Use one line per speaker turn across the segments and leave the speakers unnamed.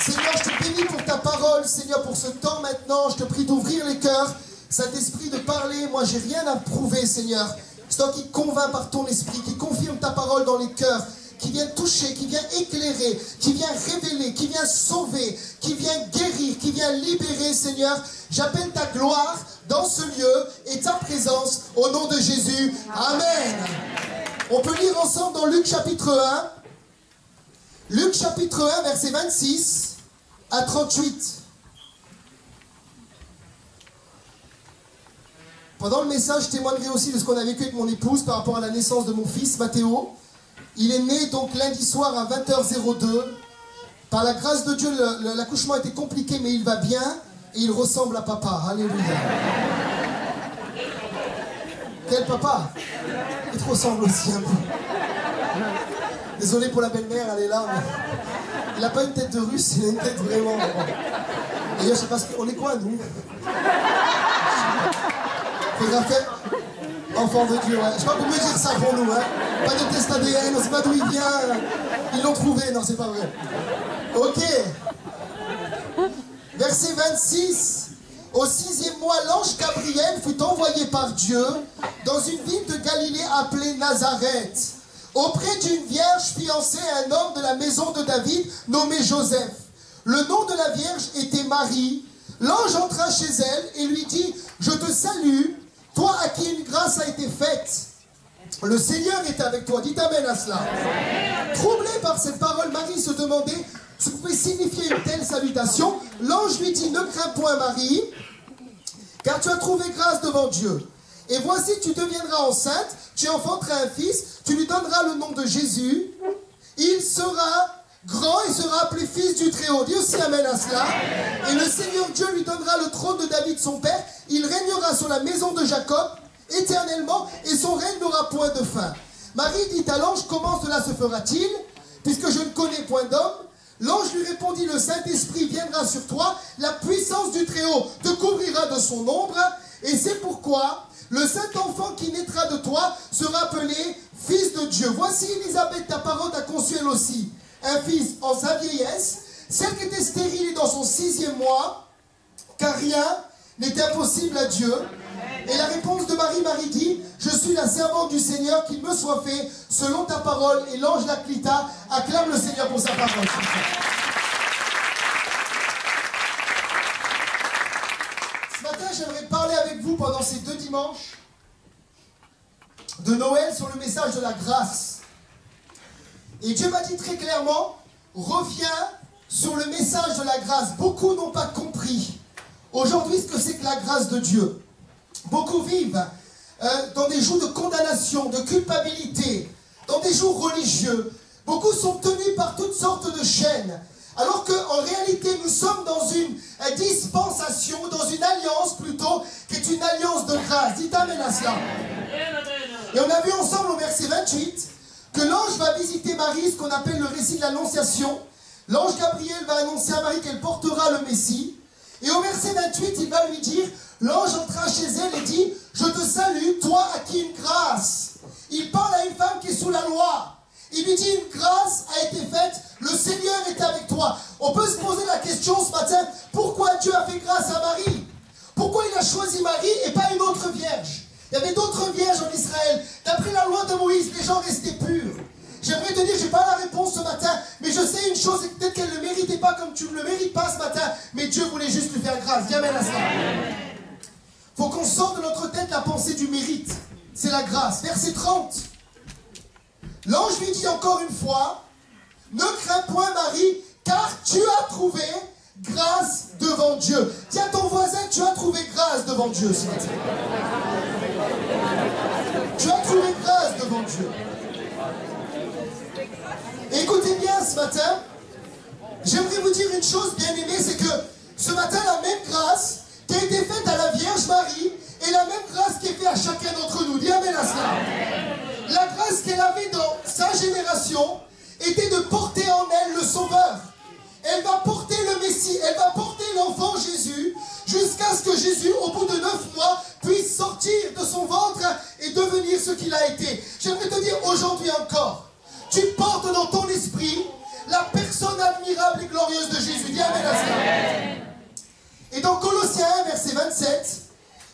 Seigneur, je te bénis pour ta parole, Seigneur, pour ce temps maintenant. Je te prie d'ouvrir les cœurs, Saint-Esprit, de parler. Moi, j'ai rien à prouver, Seigneur. C'est toi qui convainc par ton esprit, qui confirme ta parole dans les cœurs, qui vient toucher, qui vient éclairer, qui vient révéler, qui vient sauver, qui vient guérir, qui vient libérer, Seigneur. J'appelle ta gloire dans ce lieu et ta présence au nom de Jésus. Amen. On peut lire ensemble dans Luc chapitre 1. Luc chapitre 1, verset 26 à 38. Pendant le message, je témoignerai aussi de ce qu'on a vécu avec mon épouse par rapport à la naissance de mon fils, Mathéo. Il est né donc lundi soir à 20h02. Par la grâce de Dieu, l'accouchement a été compliqué, mais il va bien et il ressemble à papa. Alléluia. Quel papa? Il te ressemble aussi un peu. Désolé pour la belle-mère, elle est là. Mais... il n'a pas une tête de russe, il a une tête vraiment... D'ailleurs, je sais pas ce qu'on est quoi, nous? Faudra faire enfant de Dieu, ouais. Je sais pas comment dire ça pour nous, hein. Pas de test ADN, on sait pas d'où il vient. Ils l'ont trouvé, non, c'est pas vrai. Ok. Verset 26. Au 6e mois, l'ange Gabriel fut envoyé par Dieu dans une ville de Galilée appelée Nazareth, auprès d'une vierge fiancée à un homme de la maison de David nommé Joseph. Le nom de la vierge était Marie. L'ange entra chez elle et lui dit: je te salue, toi à qui une grâce a été faite. Le Seigneur est avec toi. Dites amen à cela. Troublée par cette parole, Marie se demandait ce que pouvait signifier une telle salutation. L'ange lui dit: ne crains point, Marie, car tu as trouvé grâce devant Dieu. Et voici, tu deviendras enceinte, tu enfanteras un fils, tu lui donneras le nom de Jésus. Il sera grand et sera appelé fils du Très-Haut. Dis aussi amen à cela. Et le Seigneur Dieu lui donnera le trône de David son père. Il régnera sur la maison de Jacob éternellement et son règne n'aura point de fin. Marie dit à l'ange: comment cela se fera-t-il, puisque je ne connais point d'homme? L'ange lui répondit: le Saint-Esprit viendra sur toi, la puissance du Très-Haut te couvrira de son ombre, et c'est pourquoi le Saint-Enfant qui naîtra de toi sera appelé Fils de Dieu. Voici Élisabeth, ta parente, a conçu elle aussi un fils en sa vieillesse, celle qui était stérile est dans son 6e mois, car rien n'est impossible à Dieu. Et la réponse de Marie, Marie dit: je suis la servante du Seigneur, qu'il me soit fait selon ta parole. Et l'ange la quitta. Acclame le Seigneur pour sa parole. Ce matin, j'aimerais parler avec vous pendant ces 2 dimanches de Noël sur le message de la grâce. Et Dieu m'a dit très clairement: reviens sur le message de la grâce. Beaucoup n'ont pas compris aujourd'hui ce que c'est que la grâce de Dieu. Beaucoup vivent dans des jours de condamnation, de culpabilité, dans des jours religieux. Beaucoup sont tenus par toutes sortes de chaînes. Alors qu'en réalité, nous sommes dans une dispensation, dans une alliance plutôt, qui est une alliance de grâce. Dites amen à cela. Et on a vu ensemble au verset 28 que l'ange va visiter Marie, ce qu'on appelle le récit de l'Annonciation. L'ange Gabriel va annoncer à Marie qu'elle portera le Messie. Et au verset 28, il va lui dire, l'ange entra chez elle et dit: je te salue, toi à qui une grâce. Il parle à une femme qui est sous la loi. Il lui dit: une grâce a été faite, le Seigneur est avec toi. On peut se poser la question ce matin: pourquoi Dieu a fait grâce à Marie? Pourquoi il a choisi Marie et pas une autre vierge? Il y avait d'autres vierges en Israël. D'après la loi de Moïse, les gens restaient purs. J'aimerais te dire, je n'ai pas la réponse ce matin, mais je sais une chose, c'est peut-être qu'elle ne le méritait pas comme tu ne le mérites pas ce matin, mais Dieu voulait juste lui faire grâce. Viens, amen à cela. Il faut qu'on sorte de notre tête la pensée du mérite. C'est la grâce. Verset 30. L'ange lui dit encore une fois: ne crains point, Marie, car tu as trouvé grâce devant Dieu. Dis à ton voisin: tu as trouvé grâce devant Dieu ce matin. Tu as trouvé grâce devant Dieu. Et écoutez bien ce matin, j'aimerais vous dire une chose, bien aimée, c'est que ce matin, la même grâce qui a été faite à la Vierge Marie est la même grâce qui est faite à chacun d'entre nous. Dis amen à cela. La grâce qu'elle avait dans sa génération était de porter en elle le Sauveur. Elle va porter le Messie, elle va porter l'enfant Jésus, jusqu'à ce que Jésus, au bout de 9 mois, puisse sortir de son ventre et devenir ce qu'il a été. J'aimerais te dire aujourd'hui encore, tu portes dans ton esprit la personne admirable et glorieuse de Jésus. Dis amen à cela. Et dans Colossiens 1, verset 27,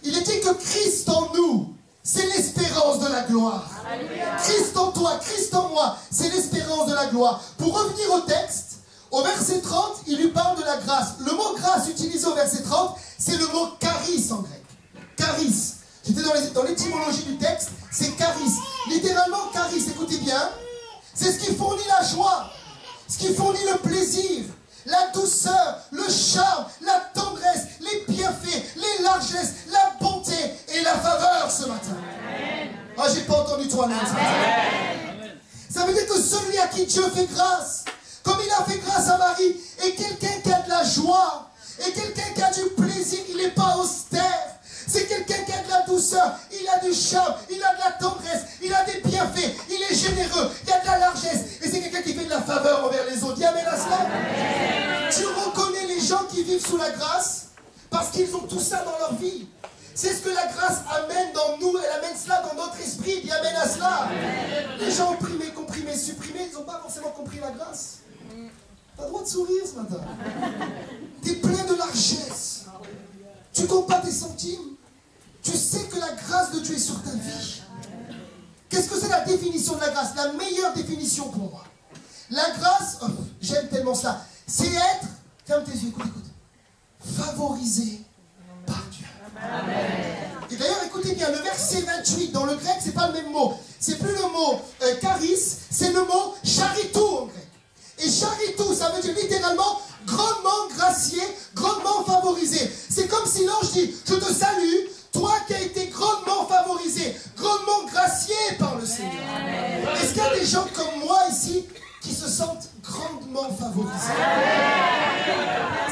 il est dit que Christ en nous, c'est l'espérance de la gloire. Alléluia. Christ en toi, Christ en moi, c'est l'espérance de la gloire. Pour revenir au texte, au verset 30, il lui parle de la grâce. Le mot grâce utilisé au verset 30, c'est le mot charis en grec. Charis. J'étais dans l'étymologie du texte, c'est charis. Littéralement, charis, écoutez bien, c'est ce qui fournit la joie, ce qui fournit le plaisir, la douceur, le charme, la tendresse, les bienfaits, les largesses, la bonté et la faveur ce matin. Ah, j'ai pas entendu toi, non, ce matin. Ça veut dire que celui à qui Dieu fait grâce, comme il a fait grâce à Marie, est quelqu'un qui a de la joie, est quelqu'un qui a du plaisir, il n'est pas austère. C'est quelqu'un qui a de la douceur, il a du charme, il a de la tendresse, il a des bienfaits, il est généreux, il y a de la largesse. Et c'est quelqu'un qui fait de la faveur envers les autres. Dis amen à cela. Tu reconnais les gens qui vivent sous la grâce parce qu'ils ont tout ça dans leur vie. C'est ce que la grâce amène dans nous, elle amène cela dans notre esprit. Dis amen à cela. Les gens opprimés, comprimés, supprimés, ils n'ont pas forcément compris la grâce. T'as le droit de sourire ce matin. T'es plein de largesse. Tu comptes pas tes centimes. Tu sais que la grâce de Dieu est sur ta vie. Qu'est-ce que c'est la définition de la grâce? La meilleure définition pour moi. La grâce, oh, j'aime tellement ça, c'est être, ferme tes yeux, écoute, favorisé par Dieu. Amen. Et d'ailleurs, écoutez bien, le verset 28, dans le grec, c'est pas le même mot. C'est plus le mot charis, c'est le mot charitou en grec. Et charitou, ça veut dire littéralement grandement gracié, grandement favorisé. C'est comme si l'ange dit, je te salue, toi qui as été grandement favorisé, grandement gracié par le Seigneur. Est-ce qu'il y a des gens comme moi ici qui se sentent grandement favorisés?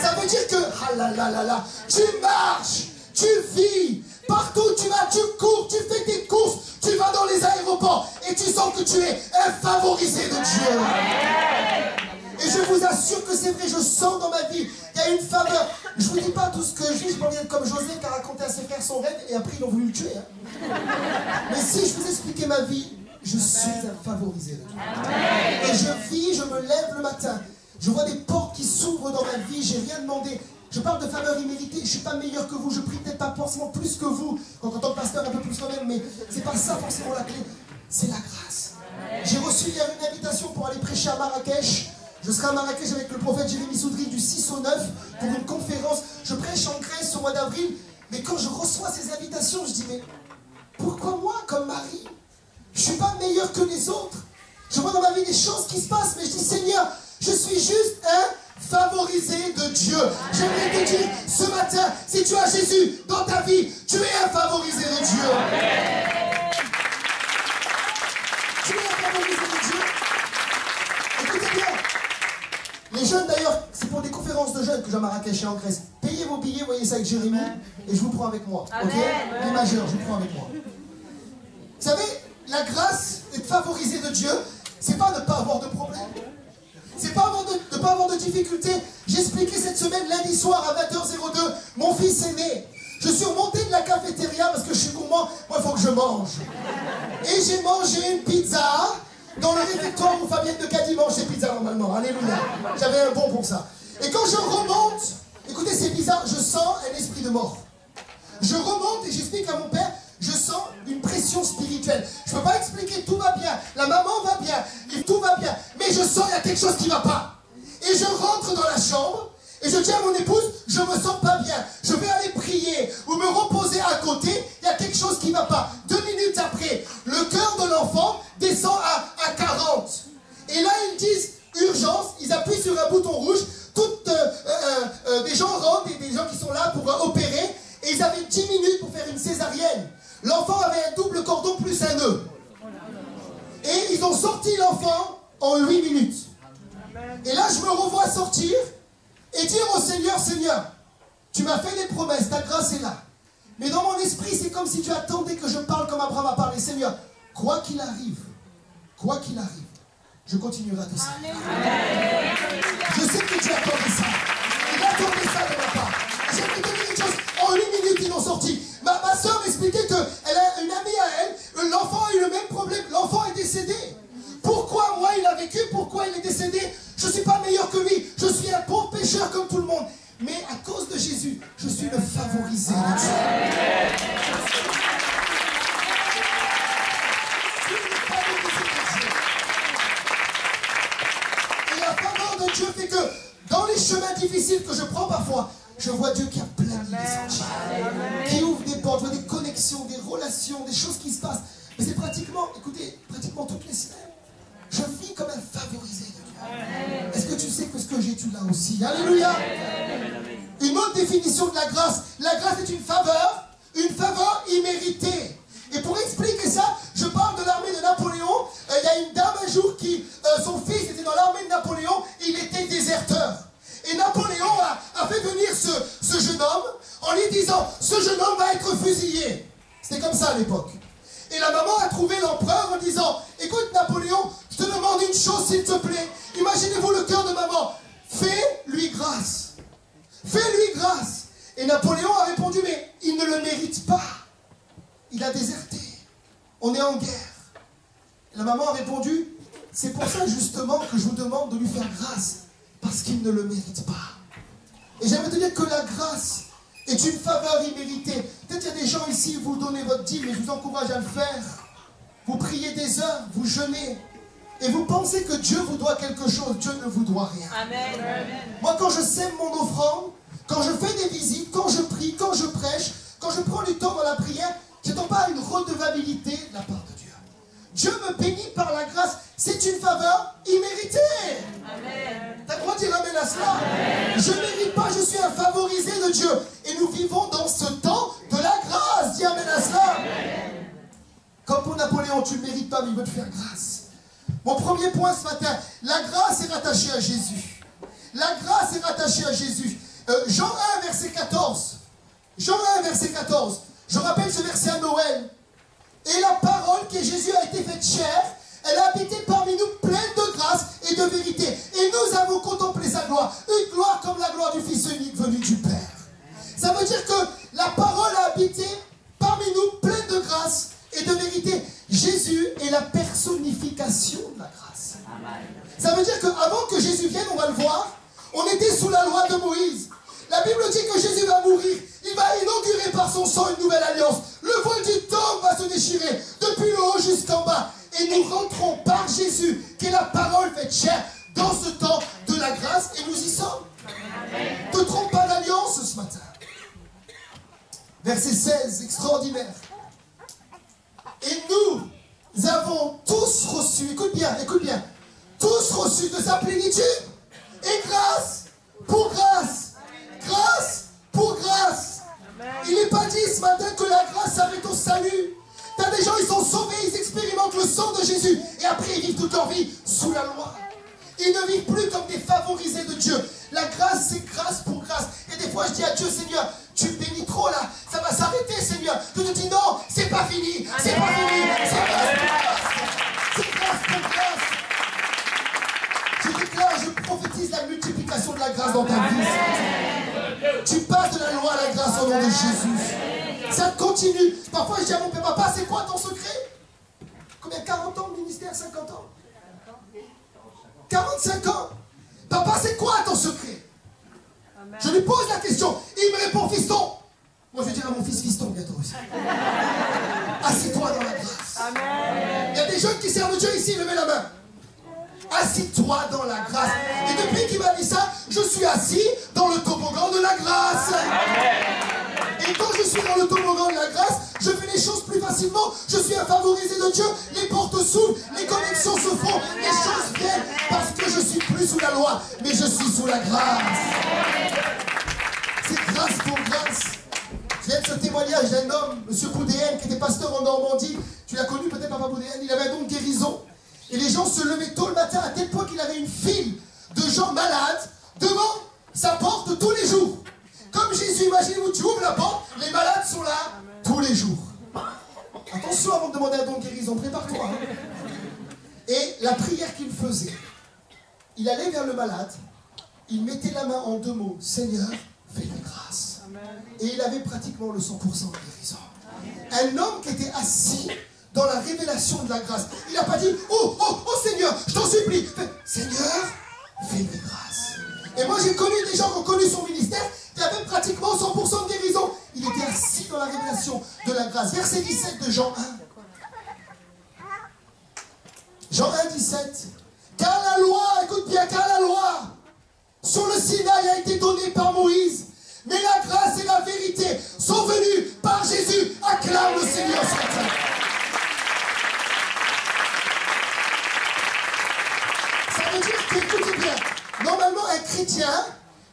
Ça veut dire que, ah là là là là, tu marches, tu vis, partout où tu vas, tu cours, tu fais tes courses, tu vas dans les aéroports et tu sens que tu es un favorisé de Dieu. Et je vous assure que c'est vrai, je sens dans ma vie, il y a une faveur. Je ne vous dis pas tout ce que je vis, je m'en viens comme José qui a raconté à ses frères son rêve et après ils ont voulu le tuer. Hein. Mais si je vous expliquais ma vie, je suis un favorisé de Dieu. Et je vis, je me lève le matin, je vois des portes qui s'ouvrent dans ma vie, j'ai rien demandé. Je parle de faveur imméritée, je ne suis pas meilleur que vous, je prie peut-être pas forcément plus que vous, en tant que pasteur un peu plus quand même, mais c'est pas ça forcément la clé, c'est la grâce. J'ai reçu hier une invitation pour aller prêcher à Marrakech. Je serai à Marrakech avec le prophète Jérémy Soudry du 6 au 9 pour une conférence. Je prêche en Grèce au mois d'avril. Mais quand je reçois ces invitations, je dis, mais pourquoi moi, comme Marie? Je ne suis pas meilleur que les autres. Je vois dans ma vie des choses qui se passent, mais je dis, Seigneur, je suis juste un favorisé de Dieu. J'aimerais te dire, ce matin, si tu as Jésus dans ta vie, tu es un favorisé de Dieu. Tu es un favorisé de Dieu. Écoutez bien. Les jeunes d'ailleurs, c'est pour des conférences de jeunes que j'ai à Marrakech et en Grèce. Payez vos billets, voyez ça avec Jérémy, et je vous prends avec moi. Ok? Les majeurs, je vous prends avec moi. Vous savez, la grâce est favorisée de Dieu, c'est pas ne pas avoir de problème. C'est pas ne pas avoir de difficultés. J'expliquais cette semaine, lundi soir à 20h02, mon fils est né. Je suis remonté de la cafétéria parce que je suis gourmand, moi il faut que je mange. Et j'ai mangé une pizza dans le réfectoire où Fabienne de Caddy mange ses pizzas normalement. Alléluia. J'avais un bon pour ça. Et quand je remonte, écoutez, c'est bizarre, je sens un esprit de mort. Je remonte et j'explique à mon père, je sens une pression spirituelle. Je ne peux pas expliquer, tout va bien, la maman va bien, et tout va bien, mais je sens qu'il y a quelque chose qui ne va pas. Et je rentre dans la chambre, et je dis à mon épouse, je ne me sens pas bien, je vais aller prier, ou me reposer à côté, il y a quelque chose qui ne va pas. 2 minutes après, le cœur de l'enfant descend à 40. Et là, ils disent, urgence, ils appuient sur un bouton rouge, des gens rentrent, et des gens qui sont là pour opérer, et ils avaient 10 minutes pour faire une césarienne. L'enfant avait un double cordon plus un nœud. Et ils ont sorti l'enfant en 8 minutes. Et là, je me revois sortir et dire au Seigneur, Seigneur, tu m'as fait des promesses, ta grâce est là. Mais dans mon esprit, c'est comme si tu attendais que je parle comme Abraham a parlé. Seigneur, quoi qu'il arrive, je continuerai à te servir. Je sais que tu attendais ça. Il attendait ça de ma part. J'aimerais te dire une chose, en 8 minutes, ils l'ont sorti. Ma soeur m'expliquait qu'elle a une amie à elle, l'enfant a eu le même problème, l'enfant est décédé. Pourquoi moi il a vécu, pourquoi il est décédé? Je ne suis fait que dans les chemins difficiles que je prends parfois, je vois Dieu qui a plani les sentiers, qui ouvre des portes, je vois des connexions, des relations, des choses qui se passent. Mais c'est pratiquement, écoutez, pratiquement toutes les semaines. Je vis comme un favorisé de Dieu. Est-ce que tu sais que ce que j'ai, tu l'as aussi? Alléluia. Une autre définition de la grâce est une faveur imméritée. Et pour expliquer ça, je parle de l'armée de Napoléon. Il y a une dame un jour qui, son fils était dans l'armée de Napoléon, il était déserteur. Et Napoléon a fait venir ce jeune homme en lui disant, ce jeune homme va être fusillé. C'était comme ça à l'époque. Et la maman a trouvé l'empereur en disant, écoute Napoléon, je te demande une chose s'il te plaît. Imaginez-vous le cœur de maman. Fais-lui grâce. Fais-lui grâce. Et Napoléon a répondu, mais il ne le mérite pas. Il a déserté. On est en guerre. Et la maman a répondu, c'est pour ça justement que je vous demande de lui faire grâce. Parce qu'il ne le mérite pas. Et j'aimerais te dire que la grâce est une faveur imméritée. Peut-être qu'il y a des gens ici, vous donnez votre dîme, mais je vous encourage à le faire. Vous priez des heures, vous jeûnez. Et vous pensez que Dieu vous doit quelque chose. Dieu ne vous doit rien.
Amen.
Moi, quand je sème mon offrande, quand je fais des visites, quand je prie, quand je prêche, quand je prends du temps dans la prière, je n'attends pas une redevabilité de la part de Dieu. Dieu me bénit par la grâce. C'est une faveur imméritée.
Amen.
T'as le droit de dire amen à cela? Amen. Je ne mérite pas, je suis un favorisé de Dieu. Et nous vivons dans ce temps de la grâce. Dis amen à cela. Amen. Comme pour Napoléon, tu ne le mérites pas, mais il veut te faire grâce. Mon premier point ce matin, la grâce est rattachée à Jésus. La grâce est rattachée à Jésus. Jean 1, verset 14. Jean 1, verset 14. Je rappelle ce verset à Noël. Et la parole qui est Jésus a été faite chair. Elle a habité parmi nous pleine de grâce et de vérité. Et nous avons contemplé sa gloire. Une gloire comme la gloire du Fils unique venu du Père. Ça veut dire que la parole a habité parmi nous pleine de grâce et de vérité. Jésus est la personnification de la grâce. Ça veut dire qu'avant que Jésus vienne, on va le voir, on était sous la loi de Moïse. La Bible dit que Jésus va mourir. Il va inaugurer par son sang une nouvelle alliance. Le voile du temps va se déchirer depuis le haut jusqu'en bas. Et nous rentrons par Jésus, qui est la parole faite chair, dans ce temps de la grâce, et nous y sommes. Ne te trompe pas d'alliance ce matin. Verset 16, extraordinaire. Et nous avons tous reçu, écoute bien, tous reçu de sa plénitude, et grâce pour grâce. Grâce pour grâce. Il n'est pas dit ce matin que la grâce s'arrête au salut. T'as des gens, ils sont sauvés, ils expérimentent le sang de Jésus. Et après, ils vivent toute leur vie sous la loi. Ils ne vivent plus comme des favorisés de Dieu. La grâce, c'est grâce pour grâce. Et des fois, je dis à Dieu, Seigneur, tu me bénis trop là. Ça va s'arrêter, Seigneur. Je te dis non, c'est pas fini. C'est pas fini. C'est grâce pour grâce. C'est grâce pour grâce. Je déclare, je prophétise la multiplication de la grâce dans ta vie. Tu passes de la loi à la grâce au nom de Jésus. Ça continue. Parfois, je dis à mon père, papa, c'est quoi ton secret? Combien? 40 ans de ministère? 50 ans? 45 ans. Papa, c'est quoi ton secret? Amen. Je lui pose la question. Il me répond, fiston. Moi, je vais dire à mon fils, fiston, bientôt aussi. Assieds-toi dans la grâce. Amen. Il y a des jeunes qui servent Dieu ici, levez la main. Assis-toi dans la grâce. Amen. Et depuis qu'il m'a dit ça, je suis assis dans le toboggan de la grâce. Amen. Et quand je suis dans le toboggan de la grâce, je fais les choses plus facilement. Je suis un favorisé de Dieu. Les portes s'ouvrent, les connexions se font, les choses viennent parce que je suis plus sous la loi, mais je suis sous la grâce. C'est grâce pour grâce. Je viens de ce témoignage d'un homme, M. Boudéen, qui était pasteur en Normandie. Tu l'as connu peut-être, Papa Boudéen. Il avait un don de guérison. Et les gens se levaient tôt le matin à tel point qu'il avait une file de gens malades devant sa porte tous les jours. Comme Jésus, imaginez-vous, tu ouvres la porte, les malades sont là tous les jours. Attention avant de demander un don de guérison, prépare-toi. Hein. Et la prière qu'il faisait, il allait vers le malade, il mettait la main en deux mots, Seigneur, fais-lui grâce. Et il avait pratiquement le 100% de guérison. Un homme qui était assis dans la révélation de la grâce. Il n'a pas dit, oh Seigneur, je t'en supplie. Seigneur, fais-lui grâce. Et moi j'ai connu des gens qui ont connu son ministère, qui avaient pratiquement 100% de guérison. Il était assis dans la révélation de la grâce. Verset 17 de Jean 1. Jean 1, 17. Car la loi, écoute bien, car la loi Sinaï a été donné par Moïse. Mais la grâce et la vérité sont venues par Jésus. Acclame le Seigneur ce matin. Ça veut dire que, écoutez bien, normalement un chrétien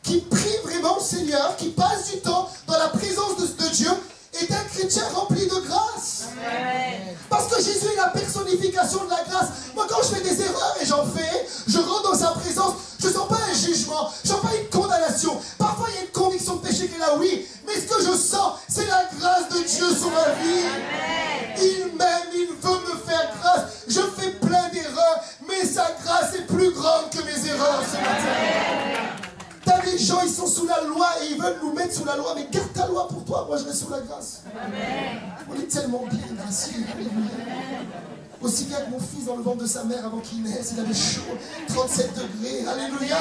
qui prie vraiment le Seigneur, qui passe du temps dans la présence de Dieu, est un chrétien rempli de grâce.
Amen.
Parce que Jésus est la personnification de la grâce. Moi, quand je fais des erreurs, et j'en fais, je rentre dans sa présence, je ne sens pas un jugement, je ne sens pas une condamnation. Parfois, il y a une conviction de péché qui est là, oui, mais ce que je sens, c'est la grâce de Dieu sur ma vie.
Amen.
Il m'aime, il veut me faire grâce. Je fais plein d'erreurs, mais sa grâce est plus grande que mes erreurs ce matin. T'as des gens, ils sont sous la loi et ils veulent nous mettre sous la loi, mais garde ta loi pour toi, moi je reste sous la grâce.
Amen.
On est tellement bien graciés. Aussi bien que mon fils dans le ventre de sa mère avant qu'il naisse, il avait chaud, 37 degrés, alléluia.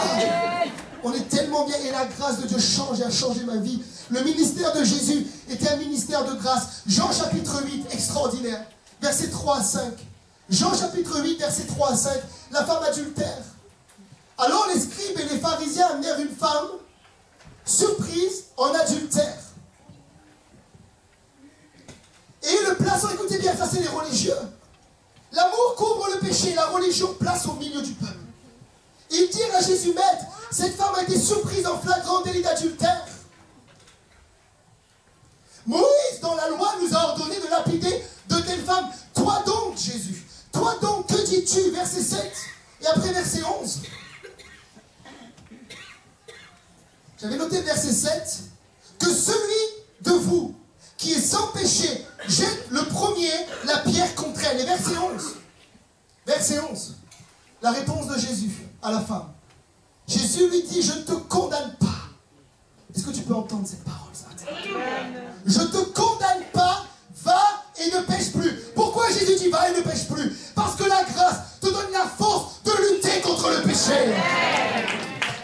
On est tellement bien et la grâce de Dieu change et a changé ma vie. Le ministère de Jésus était un ministère de grâce. Jean chapitre 8, extraordinaire, versets 3 à 5. Jean chapitre 8, versets 3 à 5, la femme adultère. Alors les scribes et les pharisiens amenèrent une femme surprise en adultère. Et le plaçant, écoutez bien, ça c'est les religieux. L'amour couvre le péché, la religion place au milieu du peuple. Ils dirent à Jésus, Maître, cette femme a été surprise en flagrant délit d'adultère. Moïse, dans la loi, nous a ordonné de lapider de telles femmes. Toi donc, Jésus, toi donc, que dis-tu? Verset 7 et après verset 11. J'avais noté verset 7, que celui de vous qui est sans péché jette le premier la pierre contre elle. Et verset 11. Verset 11. La réponse de Jésus à la femme. Jésus lui dit, je ne te condamne pas. Est-ce que tu peux entendre cette parole ce matin? Je ne te condamne pas, va et ne pêche plus. Pourquoi Jésus dit va et ne pêche plus? Parce que la grâce te donne la force de lutter contre le péché.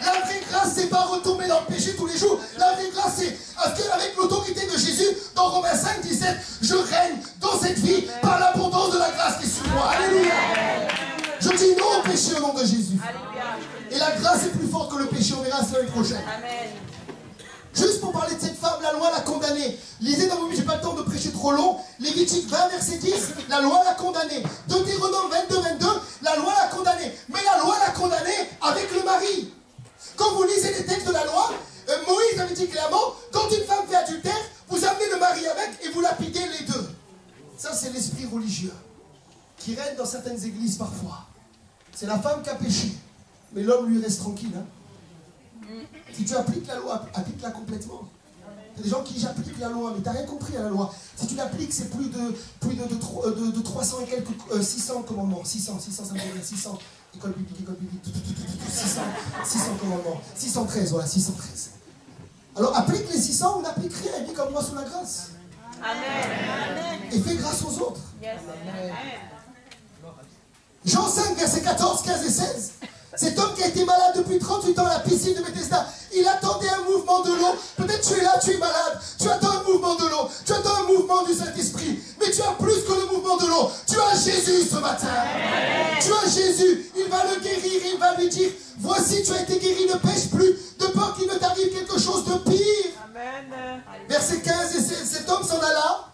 La vraie grâce, c'est pas retomber dans le péché tous les jours. La vraie grâce, c'est avec l'autorité de Jésus, dans Romains 5, 17, je règne dans cette vie par l'abondance de la grâce qui est sur moi. Alléluia. Je dis non au péché au nom de Jésus. Et la grâce est plus forte que le péché, on verra la semaine prochaine.
Amen.
Juste pour parler de cette femme, la loi l'a condamnée. Lisez dans vos Bibles, j'ai pas le temps de prêcher trop long. Lévitique 20, verset 10, la loi l'a condamnée. Deutéronome 22, 22, la loi l'a condamnée. Mais la loi l'a condamnée avec le mari. Quand vous lisez les textes de la loi, Moïse avait dit clairement, quand une femme fait adultère, vous amenez le mari avec et vous lapidez les deux. Ça, c'est l'esprit religieux qui règne dans certaines églises parfois. C'est la femme qui a péché, mais l'homme lui reste tranquille. Hein. Si tu appliques la loi, applique-la complètement. Il y a des gens qui j'applique la loi, mais tu n'as rien compris à la loi. Si tu l'appliques, c'est plus de 300 et quelques, 600 commandements. 600, ça me revient, 600. École biblique, 600 commandements. 613, voilà, 613. Alors applique les 600 ou n'applique rien, et vis comme moi sous la grâce.
Amen.
Et fais grâce aux autres.
Yes.
Jean 5, versets 14, 15 et 16. Cet homme qui a été malade depuis 38 ans à la piscine de Bethesda, il attendait un mouvement de l'eau. Peut-être tu es là, tu es malade, tu attends un mouvement de l'eau, tu attends un mouvement du Saint-Esprit. Mais tu as plus que le mouvement de l'eau. Tu as Jésus ce matin. Amen. Tu as Jésus. Il va le guérir, il va lui dire, voici tu as été guéri, ne pêche plus, de peur qu'il ne t'arrive quelque chose de pire.
Amen.
Verset 15 et 16, cet homme s'en alla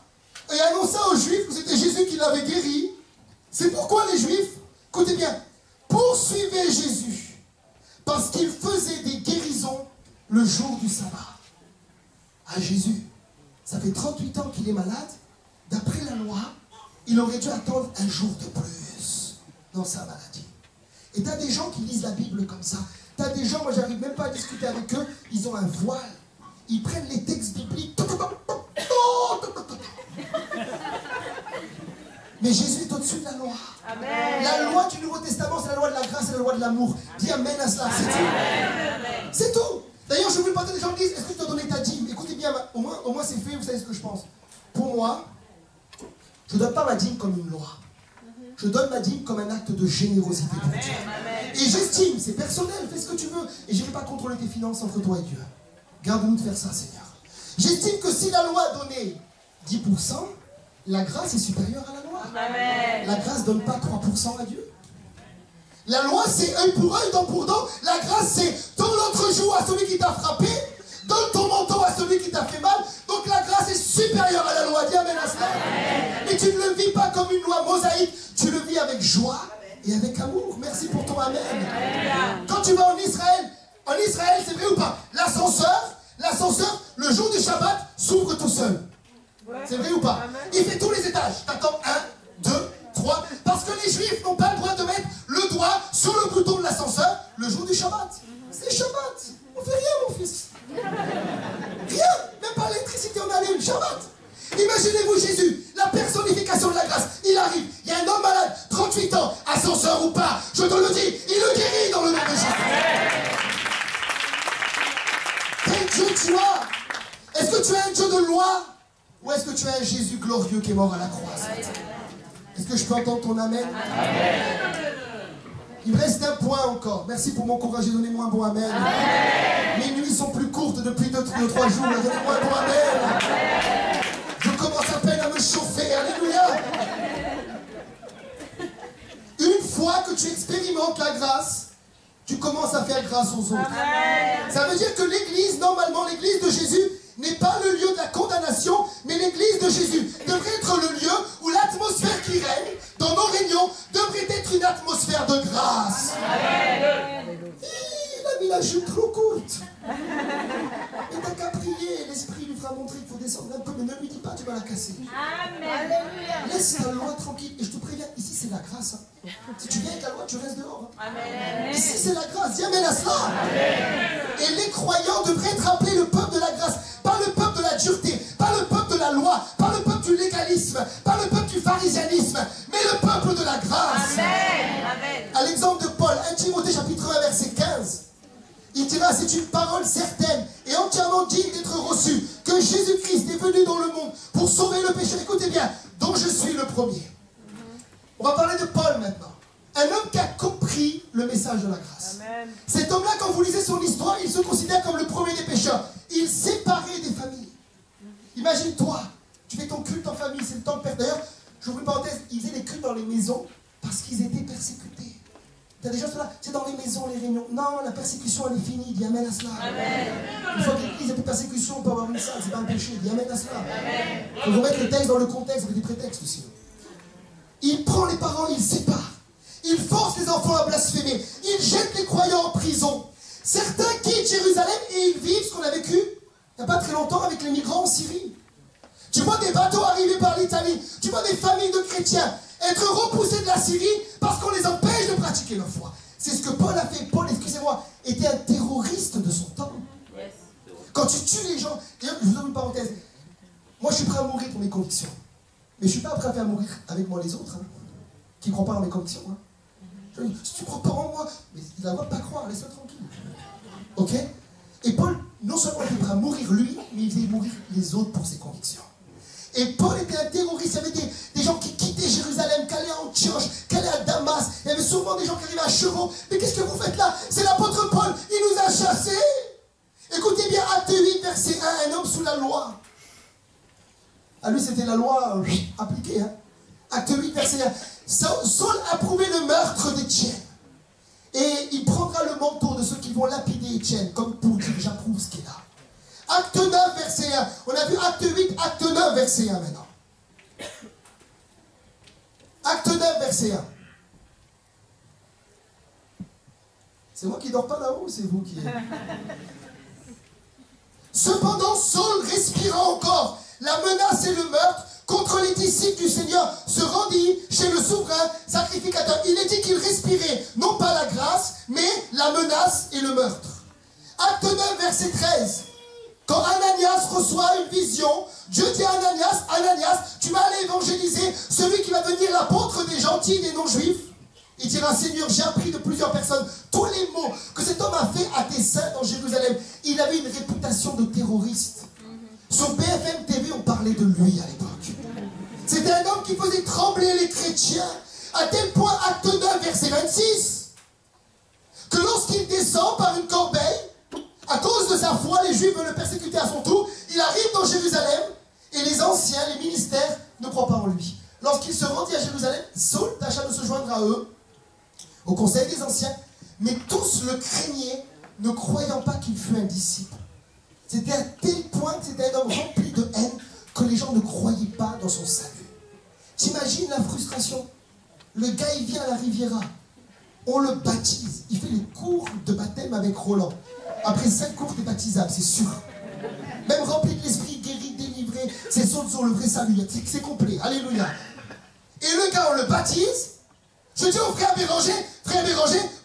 et annonça aux Juifs que c'était Jésus qui l'avait guéri. C'est pourquoi les Juifs, écoutez bien, poursuivaient Jésus, parce qu'il faisait des guérisons le jour du sabbat. Ah Jésus, ça fait 38 ans qu'il est malade, d'après la loi, il aurait dû attendre un jour de plus dans sa maladie. Et tu as des gens qui lisent la Bible comme ça. Tu as des gens, moi j'arrive même pas à discuter avec eux, ils ont un voile. Ils prennent les textes bibliques. Mais Jésus est au-dessus de la loi.
Amen.
La loi du Nouveau Testament, c'est la loi de la grâce et la loi de l'amour. Dis amen à cela, c'est tout. C'est tout. D'ailleurs, je veux pas des gens qui disent, est-ce que tu as donné ta dîme? Écoutez bien, au moins c'est fait, vous savez ce que je pense. Pour moi, je ne donne pas ma dîme comme une loi. Je donne ma dîme comme un acte de générosité pour Dieu. Et j'estime, c'est personnel, fais ce que tu veux. Et je ne vais pas contrôler tes finances entre toi et Dieu. Garde-nous de faire ça, Seigneur. J'estime que si la loi a donné 10%, la grâce est supérieure à la loi.
Amen.
La grâce ne donne pas 3% à Dieu. La loi, c'est œil pour œil, dent pour dent. La grâce, c'est dans l'autre joue à t'a frappé, donne ton manteau à celui qui t'a fait mal. Donc la grâce est supérieure à la loi. Dis amen à cela. Mais tu ne le vis pas comme une loi mosaïque, tu le vis avec joie et avec amour. Merci pour ton amen. Quand tu vas en Israël, c'est vrai ou pas? L'ascenseur, le jour du Shabbat, s'ouvre tout seul. C'est vrai ou pas? Il fait tous les étages. T'attends 1, 2, 3. Parce que les Juifs n'ont pas le droit de mettre le doigt sur le bouton de l'ascenseur le jour du Shabbat. C'est Shabbat. On fait rien, mon fils. Rien. Même pas l'électricité, on allume. Shabbat. Imaginez-vous Jésus, la personnification de la grâce. Il arrive, il y a un homme malade, 38 ans, ascenseur ou pas, je te le dis, il le guérit dans le nom de Jésus. Quel Dieu tu as? Est-ce que tu es un Dieu de loi? Ou est-ce que tu es un Jésus glorieux qui est mort à la croix? Est-ce que je peux entendre ton amen? Il me reste un point encore. Merci pour m'encourager, donnez-moi un bon amen. Mes nuits sont plus courtes depuis 2-3 jours. Donnez-moi un bon amen. Je commence à peine à me chauffer. Alléluia. Une fois que tu expérimentes la grâce, tu commences à faire grâce aux autres. Ça veut dire que l'église, normalement l'église de Jésus, n'est pas le lieu de la condamnation, mais l'église de Jésus devrait être le lieu où l'atmosphère qui règne dans nos réunions devrait être une atmosphère de grâce. Il a mis la jupe trop courte. Et t'as qu'à prier, l'esprit lui fera montrer qu'il faut descendre un peu, mais ne lui dis pas, tu vas la casser. Amen. Laisse la loi tranquille, et je te préviens, ici c'est la grâce. Hein. Si tu viens avec la loi, tu restes dehors. Hein. Amen. Ici c'est la grâce, dis amen à cela. Amen. Et les croyants devraient être appelés le peuple de la grâce, pas le peuple de la dureté, pas le peuple de la loi, pas le peuple du légalisme, pas le peuple du pharisianisme, mais le peuple de la grâce. Amen. Amen. À l'exemple de Paul, 1 Timothée chapitre 1 verset 15. Il dira, c'est une parole certaine et entièrement digne d'être reçue, que Jésus-Christ est venu dans le monde pour sauver le péché. Écoutez bien, dont je suis le premier. On va parler de Paul maintenant. Un homme qui a compris le message de la grâce. Amen. Cet homme-là, quand vous lisez son histoire, il se considère comme le premier des pécheurs. Il séparait des familles. Imagine-toi, tu fais ton culte en famille, c'est le temps de perdre. D'ailleurs, je vous une parenthèse, ils faisaient des cultes dans les maisons parce qu'ils étaient persécutés. T'as des gens là, c'est dans les maisons, les réunions. Non, la persécution, elle est finie. Dis amen à cela. Amen. Une fois que l'église a plus de persécution, on peut avoir une salle, c'est pas un péché. Dis amen à cela. Il faut vous mettre les textes dans le contexte avec des prétextes aussi. Il prend les parents, il sépare. Il force les enfants à blasphémer. Il jette les croyants en prison. Certains quittent Jérusalem et ils vivent ce qu'on a vécu il n'y a pas très longtemps avec les migrants en Syrie. Tu vois des bateaux arriver par l'Italie. Tu vois des familles de chrétiens être repoussés de la Syrie parce qu'on les empêche de pratiquer leur foi. C'est ce que Paul a fait. Paul, excusez-moi, était un terroriste de son temps. Yes. Quand tu tues les gens... D'ailleurs, je vous donne une parenthèse. Moi, je suis prêt à mourir pour mes convictions. Mais je ne suis pas prêt à faire mourir avec moi les autres, hein, qui ne croient pas en mes convictions. Hein. Je dis, si tu ne crois pas en moi, mais il va pas croire, laisse-le tranquille. Ok? Et Paul, non seulement il était prêt à mourir lui, mais il faisait mourir les autres pour ses convictions. Et Paul était un terroriste. Il y avait des gens qui quittaient Jérusalem, qui allaient à Antioche, qui allaient à Damas. Il y avait souvent des gens qui arrivaient à chevaux. Mais qu'est-ce que vous faites là? C'est l'apôtre Paul. Il nous a chassés. Écoutez bien, Acte 8, verset 1, un homme sous la loi. À lui, c'était la loi appliquée. Hein. Acte 8, verset 1. Saul approuvait le meurtre d'Étienne. Et il prendra le manteau de ceux qui vont lapider Étienne, comme pour dire j'approuve ce qu'il a. Acte 9, verset 1. On a vu Acte 8, Acte 9, verset 1 maintenant. Acte 9, verset 1. C'est moi qui ne dors pas là-haut ou c'est vous qui... Cependant, Saul respira encore. La menace et le meurtre contre les disciples du Seigneur se rendit chez le souverain sacrificateur. Il est dit qu'il respirait, non pas la grâce, mais la menace et le meurtre. Acte 9, verset 13. Quand Ananias reçoit une vision, Dieu dit à Ananias, Ananias, tu vas aller évangéliser celui qui va devenir l'apôtre des gentils, des non-juifs. Il dira, Seigneur, j'ai appris de plusieurs personnes tous les mots que cet homme a fait à tes saints dans Jérusalem. Il avait une réputation de terroriste. Sur BFM TV, on parlait de lui à l'époque. C'était un homme qui faisait trembler les chrétiens, à tel point, Acte 9, verset 26, que lorsqu'il descend par une corbeille, à cause de sa foi, les Juifs veulent le persécuter à son tour. Il arrive dans Jérusalem et les anciens, les ministères, ne croient pas en lui. Lorsqu'il se rendit à Jérusalem, Saul tâcha de se joindre à eux, au conseil des anciens, mais tous le craignaient ne croyant pas qu'il fût un disciple. C'était à tel point que c'était un homme rempli de haine que les gens ne croyaient pas dans son salut. T'imagines la frustration? Le gars, il vient à la Riviera. On le baptise. Il fait les cours de baptême avec Roland. Après 5 cours, t'es baptisable, c'est sûr. Même rempli de l'esprit, guéri, délivré, c'est sur le vrai salut. C'est complet. Alléluia. Et le gars, on le baptise. Je dis au frère Béranger,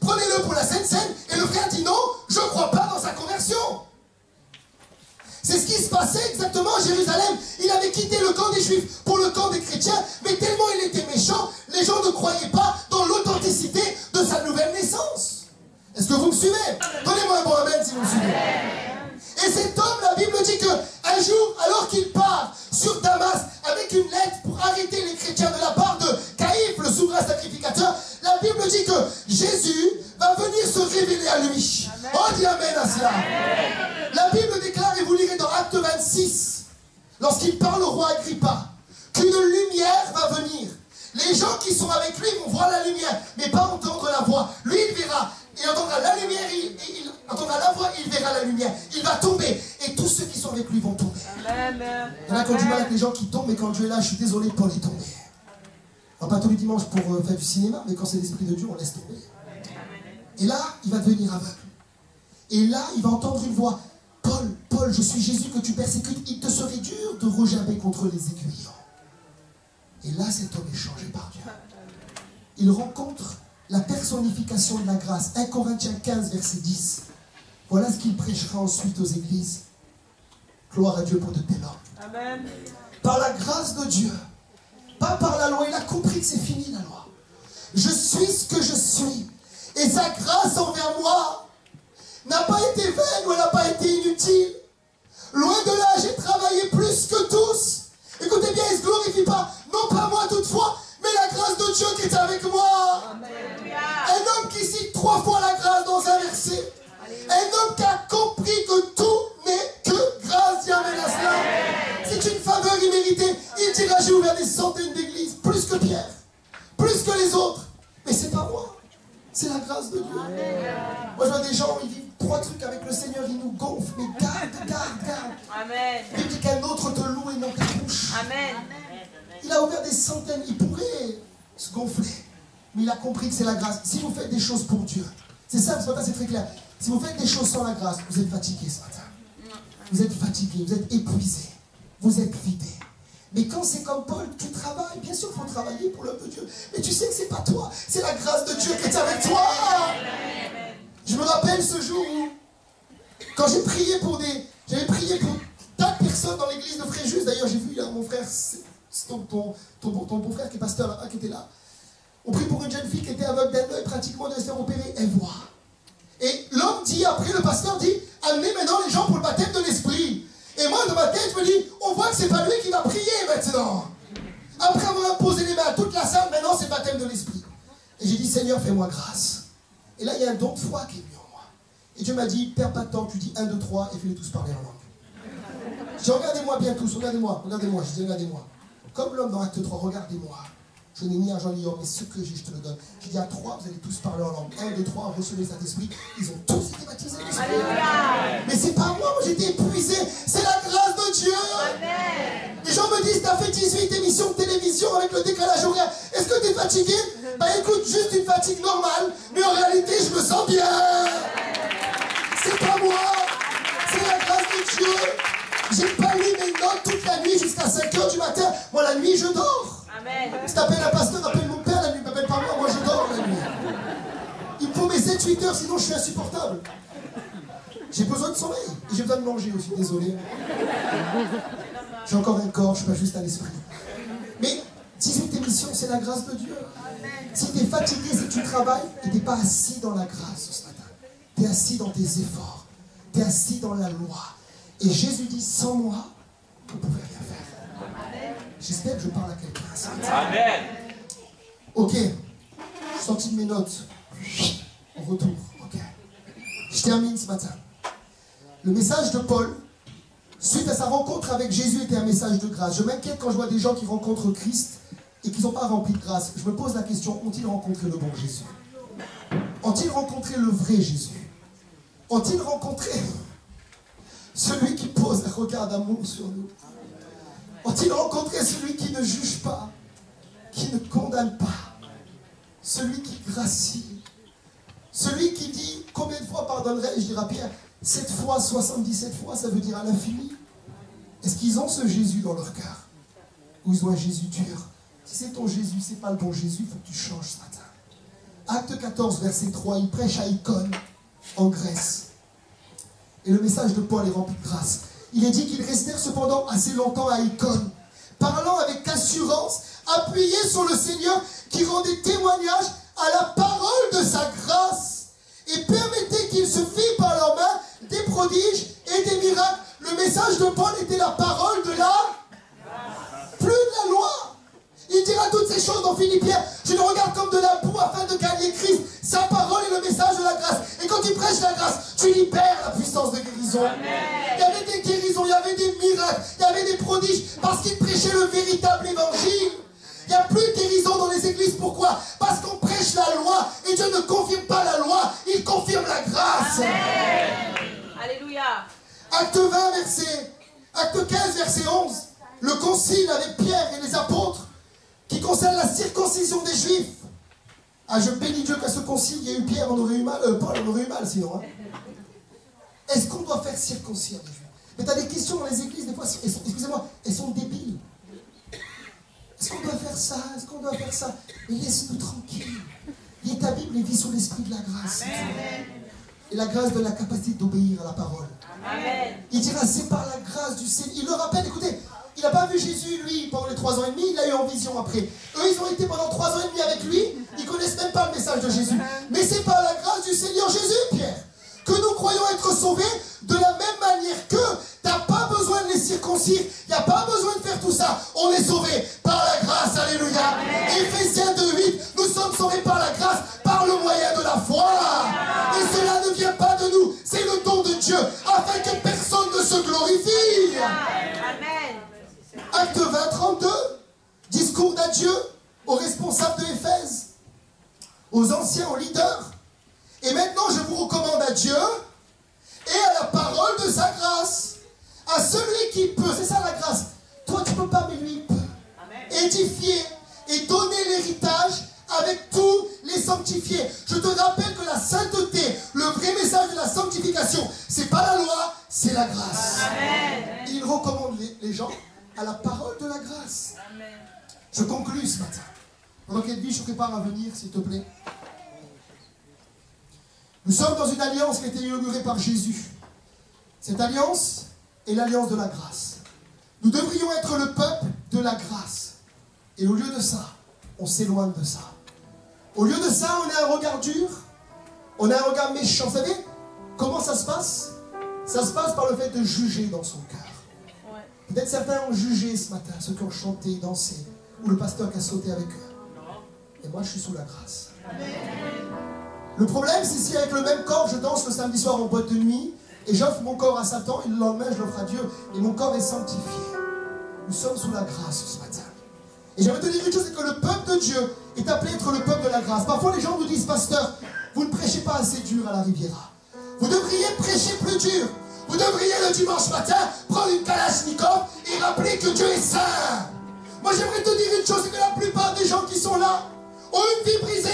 prenez-le pour la Sainte Seine. Et le frère dit non, je ne crois pas dans sa conversion. C'est ce qui se passait exactement à Jérusalem. Il avait quitté le camp des Juifs pour le camp des chrétiens, mais tellement il était méchant, les gens ne croyaient pas dans l'authenticité de sa nouvelle naissance. Est-ce que vous me suivez? Donnez-moi un bon amen si vous me suivez. Et cet homme, la Bible dit qu'un jour, alors qu'il part sur Damas avec une lettre pour arrêter les chrétiens de la part de Caïphe, le souverain sacrificateur, la Bible dit que Jésus va venir se révéler à lui. Amen. Oh, dis amen à cela. Amen. La Bible déclare, et vous lirez dans Acte 26, lorsqu'il parle au roi Agrippa, qu'une lumière va venir. Les gens qui sont avec lui vont voir la lumière, mais pas entendre la voix. Lui, il verra. Il entendra la lumière, il entendra la voix, il verra la lumière. Il va tomber. Et tous ceux qui sont avec lui vont tomber. Amen. Il y en a qui ont du mal avec les gens qui tombent, mais quand Dieu est là, je suis désolé, Paul est tombé. Alors, pas tous les dimanches pour faire du cinéma, mais quand c'est l'Esprit de Dieu, on laisse tomber. Et là, il va devenir aveugle. Et là, il va entendre une voix. Paul, Paul, je suis Jésus que tu persécutes. Il te serait dur de regerber contre les aiguillons. Et là, cet homme est changé par Dieu. Il rencontre la personnification de la grâce. 1 Corinthiens 15, verset 10. Voilà ce qu'il prêchera ensuite aux églises. Gloire à Dieu pour de tels hommes. Amen. Par la grâce de Dieu, pas par la loi. Il a compris que c'est fini la loi. Je suis ce que je suis. Et sa grâce envers moi n'a pas été vaine ou elle n'a pas été inutile. Loin de là, j'ai travaillé plus que tous. Écoutez bien, il ne se glorifie pas, non pas moi toutefois, mais la grâce de Dieu qui est avec moi. Amen. Un homme qui cite 3 fois la grâce dans un verset. Un homme qui a compris que tout n'est que grâce. Dis amen à cela. C'est une faveur imméritée. Il dira, j'ai ouvert des centaines d'églises, plus que Pierre, plus que les autres. Mais c'est pas moi, c'est la grâce de Dieu. Amen. Moi je vois des gens, ils vivent 3 trucs avec le Seigneur, ils nous gonflent, mais garde. Amen. Il dit qu'un autre te loue et non ta bouche. Amen. Il a ouvert des centaines, il pourrait se gonfler, mais il a compris que c'est la grâce. Si vous faites des choses pour Dieu, c'est ça, ce matin c'est très clair. Si vous faites des choses sans la grâce, vous êtes fatigué ce matin. Vous êtes fatigué, vous êtes épuisé, vous êtes vidé. Mais quand c'est comme Paul, tu travailles, bien sûr il faut travailler pour l'œuvre de Dieu, mais tu sais que c'est pas toi, c'est la grâce de Dieu qui est avec toi. Je me rappelle ce jour où, quand j'ai prié pour j'avais prié pour 4 personnes dans l'église de Fréjus. D'ailleurs, j'ai vu mon frère, ton beau-frère qui est pasteur là-bas, qui était là. On prie pour une jeune fille qui était aveugle d'un œil, pratiquement devait se faire opérer, elle voit. Et l'homme dit, après le pasteur dit, amenez maintenant les gens pour le baptême de l'esprit. Et moi, dans ma tête, je me dis, on voit que c'est pas lui qui va prier maintenant. Après avoir posé les mains à toute la salle, maintenant c'est le baptême de l'esprit. Et j'ai dit, Seigneur, fais-moi grâce. Et là, il y a un don de foi qui est mis en moi. Et Dieu m'a dit, perds pas de temps, tu dis 1, 2, 3 et fais-les tous parler en langue. J'ai dit, regardez-moi bien tous, regardez-moi. Je dis, regardez-moi. Comme l'homme dans Acte 3, regardez-moi. Je n'ai ni argent ni or, mais ce que j'ai, je te le donne. J'ai dit à 3, vous allez tous parler en langue. 1, 2, 3, recevez cet esprit. Ils ont tous été baptisés de l'esprit. Mais c'est pas moi j'étais épuisé. C'est la grâce de Dieu. Amen. Les gens me disent, t'as fait 18 émissions de télévision avec le décalage horaire. Est-ce que t'es fatigué? Bah écoute, juste une fatigue normale. Mais en réalité, je me sens bien. C'est pas moi. C'est la grâce de Dieu. J'ai pas lu mes notes toute la nuit jusqu'à 5 h du matin. Moi, la nuit, je dors. Amen. Si t'appelles un pasteur, appelle mon père la nuit, m'appelle pas moi je dors la nuit. Il me faut mes 7-8 heures, sinon je suis insupportable. J'ai besoin de sommeil, et j'ai besoin de manger aussi, désolé. J'ai encore un corps, je suis pas juste un esprit. Mais 18 émissions, c'est la grâce de Dieu. Si tu es fatigué, c'est que tu travailles, et tu n'es pas assis dans la grâce ce matin. Tu es assis dans tes efforts, tu es assis dans la loi. Et Jésus dit, sans moi, vous ne pouvez rien faire. J'espère que je parle à quelqu'un. Amen. Ok. Je suis sorti de mes notes. On retourne. Ok. Je termine ce matin. Le message de Paul, suite à sa rencontre avec Jésus, était un message de grâce. Je m'inquiète quand je vois des gens qui rencontrent Christ et qui ne sont pas remplis de grâce. Je me pose la question, ont-ils rencontré le bon Jésus? Ont-ils rencontré le vrai Jésus? ont-ils rencontré celui qui pose un regard d'amour sur nous? Ont-ils rencontré celui qui ne juge pas, qui ne condamne pas, celui qui gracie, celui qui dit combien de fois pardonnerai-je, dira Pierre, 7 fois, 77 fois, ça veut dire à l'infini. Est-ce qu'ils ont ce Jésus dans leur cœur? Ou ils ont un Jésus dur? Si c'est ton Jésus, c'est pas le bon Jésus, il faut que tu changes ce matin. Acte 14, verset 3, il prêche à Icône, en Grèce. Et le message de Paul est rempli de grâce. Il est dit qu'ils restèrent cependant assez longtemps à Icône, parlant avec assurance, appuyés sur le Seigneur qui rendait témoignage à la parole de sa grâce et permettait qu'il se fît par leurs mains des prodiges et des miracles. Le message de Paul était la parole de la plus de la loi. Il dira toutes ces choses dans Philippiens. Je le regarde comme de la boue afin de gagner Christ. Sa parole est le message de la grâce. Et quand il prêche la grâce, tu libères la puissance de guérison. Amen. Il y avait des guérisons, il y avait des miracles, il y avait des prodiges, parce qu'il prêchait le véritable évangile. Il n'y a plus de guérison dans les églises. Pourquoi? Parce qu'on prêche la loi. Et Dieu ne confirme pas la loi, il confirme la grâce.
Amen. Alléluia.
Acte 20, Acte 15, verset 11. Le concile avec Pierre et les apôtres qui concerne la circoncision des Juifs. Ah, je bénis Dieu qu'à ce concile, il y a eu Pierre, on aurait eu mal, Paul, on aurait eu mal sinon. Hein. Est-ce qu'on doit faire circoncire les Juifs? Mais tu as des questions dans les églises, des fois, excusez-moi, elles sont débiles. Est-ce qu'on doit faire ça? Est-ce qu'on doit faire ça? Mais laisse-nous tranquilles. Lis ta Bible et vis sous l'esprit de la grâce. Amen. Et la grâce donne la capacité d'obéir à la parole. Amen. Il dira, c'est par la grâce du Seigneur. Il le rappelle, écoutez, il n'a pas vu Jésus, lui, pendant les 3 ans et demi, il l'a eu en vision après. Eux, ils ont été pendant 3 ans et demi avec lui, ils ne connaissent même pas le message de Jésus. Mais c'est par la grâce du Seigneur Jésus, Pierre, que nous croyons être sauvés de la même manière que tu n'as pas besoin de les circoncire, il n'y a pas besoin de faire tout ça. On est sauvés par la grâce, alléluia. Éphésiens 2:8, nous sommes sauvés par la grâce, par le moyen de la foi. Et cela ne vient pas de nous, c'est le don de Dieu, afin que personne ne se glorifie. Amen. Acte 20, 32, discours d'adieu aux responsables de Éphèse, aux anciens, aux leaders. Et maintenant, je vous recommande à Dieu et à la parole de sa grâce, à celui qui peut, c'est ça la grâce. Toi, tu ne peux pas, mais lui, il peut. Amen. Édifier et donner l'héritage avec tous les sanctifiés. Je te rappelle que la sainteté, le vrai message de la sanctification, c'est pas la loi, c'est la grâce. Amen. Il recommande les gens à la parole de la grâce. Amen. Je conclus ce matin. Pendant qu'Edwige se prépare à venir, s'il te plaît. Nous sommes dans une alliance qui a été inaugurée par Jésus. Cette alliance est l'alliance de la grâce. Nous devrions être le peuple de la grâce. Et au lieu de ça, on s'éloigne de ça. Au lieu de ça, on a un regard dur, on a un regard méchant. Vous savez comment ça se passe? Ça se passe par le fait de juger dans son cœur. Peut-être certains ont jugé ce matin, ceux qui ont chanté, dansé, ou le pasteur qui a sauté avec eux. Et moi, je suis sous la grâce. Amen. Le problème, c'est si avec le même corps, je danse le samedi soir en boîte de nuit, et j'offre mon corps à Satan, et le lendemain, je l'offre à Dieu, et mon corps est sanctifié. Nous sommes sous la grâce ce matin. Et j'aimerais te dire une chose, c'est que le peuple de Dieu est appelé à être le peuple de la grâce. Parfois, les gens nous disent, pasteur, vous ne prêchez pas assez dur à la Riviera. Vous devriez prêcher plus dur. Vous devriez le dimanche matin prendre une Kalachnikov et rappeler que Dieu est saint. Moi, j'aimerais te dire une chose, c'est que la plupart des gens qui sont là ont une vie brisée,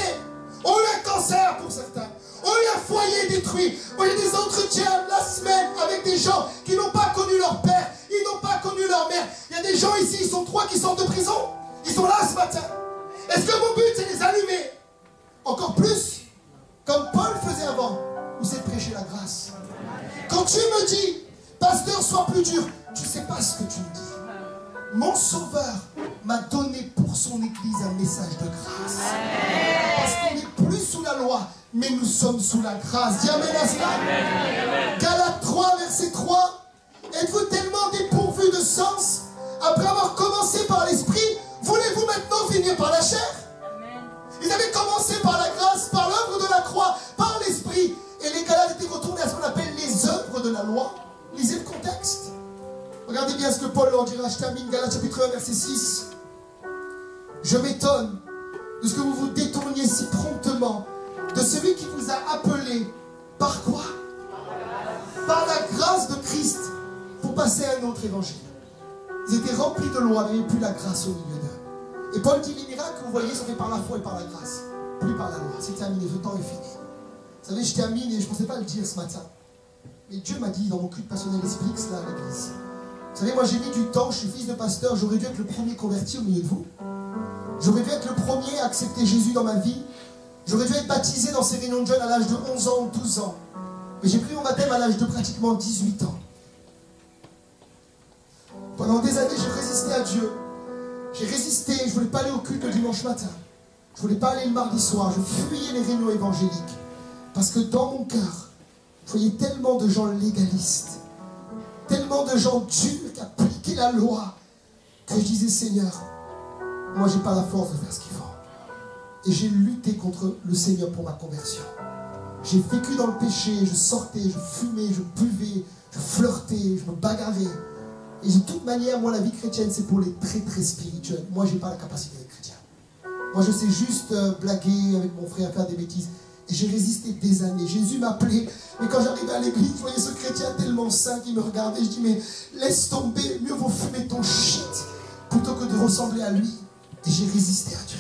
ont eu un cancer pour certains, ont eu un foyer détruit. Moi, j'ai des entretiens la semaine avec des gens qui n'ont pas connu leur père, ils n'ont pas connu leur mère. Il y a des gens ici, ils sont 3 qui sortent de prison. Ils sont là ce matin. Est-ce que mon but, c'est de les allumer? Encore plus, comme Paul faisait avant, ou c'est de prêcher la grâce. Quand tu me dis, pasteur, sois plus dur, tu ne sais pas ce que tu me dis. Mon Sauveur m'a donné pour son Église un message de grâce. Parce qu'on n'est plus sous la loi, mais nous sommes sous la grâce. Dis amen à cela. Galates 3, verset 3. Êtes-vous tellement dépourvus de sens? Après avoir commencé par l'esprit, voulez-vous maintenant finir par la chair? Ils avaient commencé par la grâce, par l'œuvre de la croix, par l'esprit. Et les Galates étaient retournés à ce qu'on appelle les œuvres de la loi. Lisez le contexte. Regardez bien ce que Paul leur dira. Je termine Galates chapitre 1, verset 6. Je m'étonne de ce que vous vous détourniez si promptement de celui qui vous a appelé. Par quoi? par la grâce de Christ pour passer à un autre évangile. Ils étaient remplis de loi, mais il n'y avait plus la grâce au milieu d'eux. Et Paul dit, les miracles que vous voyez sont faits par la foi et par la grâce, plus par la loi. C'est terminé, le temps est fini. Vous savez, je termine et je ne pensais pas le dire ce matin. Mais Dieu m'a dit dans mon culte passionnel, explique cela à l'église. Vous savez, moi j'ai mis du temps, je suis fils de pasteur, j'aurais dû être le premier converti au milieu de vous. J'aurais dû être le premier à accepter Jésus dans ma vie. J'aurais dû être baptisé dans ces réunions de jeunes à l'âge de 11 ans ou 12 ans. Mais j'ai pris mon baptême à l'âge de pratiquement 18 ans. Pendant des années, j'ai résisté à Dieu. J'ai résisté, je ne voulais pas aller au culte le dimanche matin. Je ne voulais pas aller le mardi soir. Je fuyais les réunions évangéliques. Parce que dans mon cœur, je voyais tellement de gens légalistes, tellement de gens durs qui appliquaient la loi, que je disais, Seigneur, moi je n'ai pas la force de faire ce qu'il faut. Et j'ai lutté contre le Seigneur pour ma conversion. J'ai vécu dans le péché, je sortais, je fumais, je buvais, je flirtais, je me bagarrais. Et de toute manière, moi, la vie chrétienne, c'est pour les très très spirituels. Moi, je n'ai pas la capacité d'être chrétien. Moi, je sais juste blaguer avec mon frère, faire des bêtises. Et j'ai résisté des années. Jésus m'appelait. Mais quand j'arrivais à l'église, je voyais ce chrétien tellement saint qui me regardait. Je dis, mais laisse tomber, mieux vaut fumer ton shit plutôt que de ressembler à lui. Et j'ai résisté à Dieu.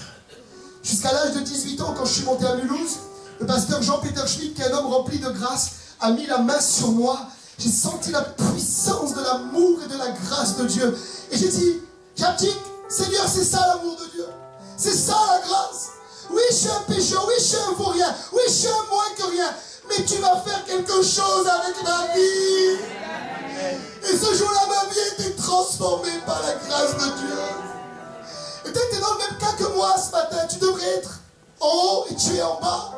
Jusqu'à l'âge de 18 ans, quand je suis monté à Mulhouse, le pasteur Jean-Peter Schmitt, qui est un homme rempli de grâce, a mis la main sur moi. J'ai senti la puissance de l'amour et de la grâce de Dieu. Et j'ai dit, j'abdique, Seigneur, c'est ça l'amour de Dieu. C'est ça la grâce. Oui, je suis un pécheur, oui, je suis un vaurien, oui, je suis un moins que rien. Mais tu vas faire quelque chose avec ma vie. Et ce jour-là, ma vie a été transformée par la grâce de Dieu. Et peut-être tu es dans le même cas que moi ce matin. Tu devrais être en haut et tu es en bas.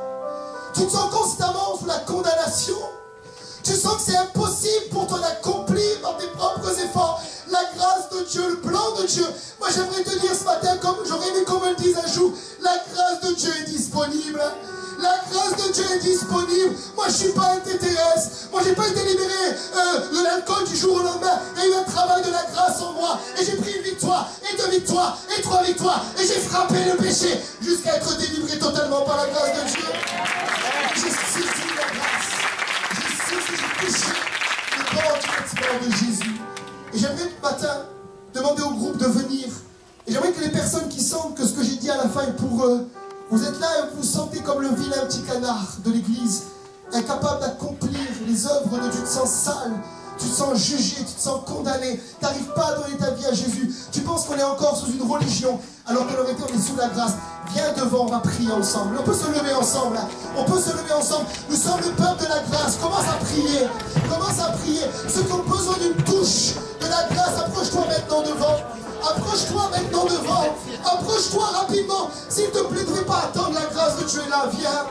Tu te sens constamment sous la condamnation. Tu sens que c'est impossible pour toi d'accomplir par tes propres efforts la grâce de Dieu, le plan de Dieu. Moi j'aimerais te dire ce matin, comme j'aurais aimé qu'on me le dise un jour, la grâce de Dieu est disponible. La grâce de Dieu est disponible. Moi je ne suis pas un TTS. Moi je n'ai pas été libéré de l'alcool du jour au lendemain. Il y a eu un travail de la grâce en moi. Et j'ai pris une victoire, et deux victoires, et trois victoires. Et j'ai frappé le péché jusqu'à être délivré totalement par la grâce de Dieu. J'ai saisi la grâce. J'ai touché le corps du de Jésus. Et j'aimerais ce matin demander au groupe de venir. Et j'aimerais que les personnes qui sentent que ce que j'ai dit à la fin est pour eux, vous êtes là et vous vous sentez comme le vilain petit canard de l'église, incapable d'accomplir les œuvres de Dieu. Tu te sens sale, tu te sens jugé, tu te sens condamné, tu n'arrives pas à donner ta vie à Jésus. Tu penses qu'on est encore sous une religion, alors qu'en réalité on est sous la grâce. Viens devant, on va prier ensemble. On peut se lever ensemble. Là. On peut se lever ensemble. Nous sommes le peuple de la grâce. Commence à prier. Commence à prier. Ceux qui ont besoin d'une touche de la grâce, approche-toi maintenant devant. Approche-toi maintenant devant. Approche-toi rapidement. S'il te plaît, ne fais pas attendre, la grâce de Dieu est là. Viens.